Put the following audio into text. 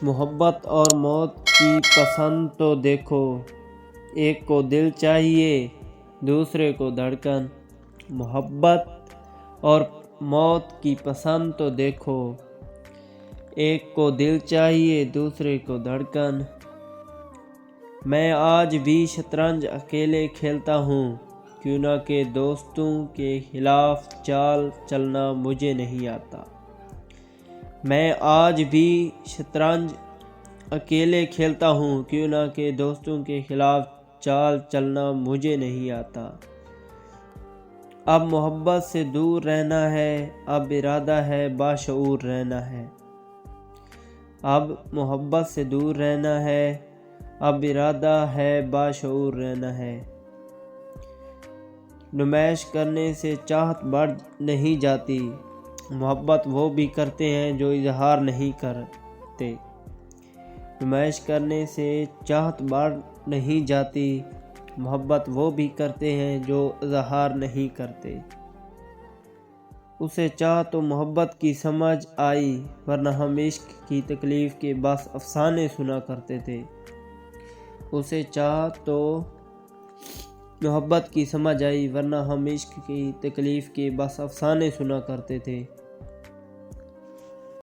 محبت اور موت کی پسند تو دیکھو، ایک کو دل چاہیے دوسرے کو دھڑکن۔ محبت اور موت کی پسند تو دیکھو، ایک کو دل چاہیے دوسرے کو دھڑکن۔ میں آج بھی شطرنج اکیلے کھیلتا ہوں، کیوں نہ کہ دوستوں کے خلاف چال چلنا مجھے نہیں آتا۔ میں آج بھی شطرنج اکیلے کھیلتا ہوں، کیوں نہ کہ دوستوں کے خلاف چال چلنا مجھے نہیں آتا۔ اب محبت سے دور رہنا ہے، اب ارادہ ہے باشعور رہنا ہے۔ اب محبت سے دور رہنا ہے، اب ارادہ ہے باشعور رہنا ہے۔ نمائش کرنے سے چاہت بڑھ نہیں جاتی، محبت وہ بھی کرتے ہیں جو اظہار نہیں کرتے۔ نمائش کرنے سے چاہت بڑھ نہیں جاتی، محبت وہ بھی کرتے ہیں جو اظہار نہیں کرتے۔ اسے چاہ تو محبت کی سمجھ آئی، ورنہ ہم عشق کی تکلیف کے بس افسانے سنا کرتے تھے۔ اسے چاہ تو محبت کی سمجھ آئی، ورنہ ہم عشق کی تکلیف کے بس افسانے سنا کرتے تھے۔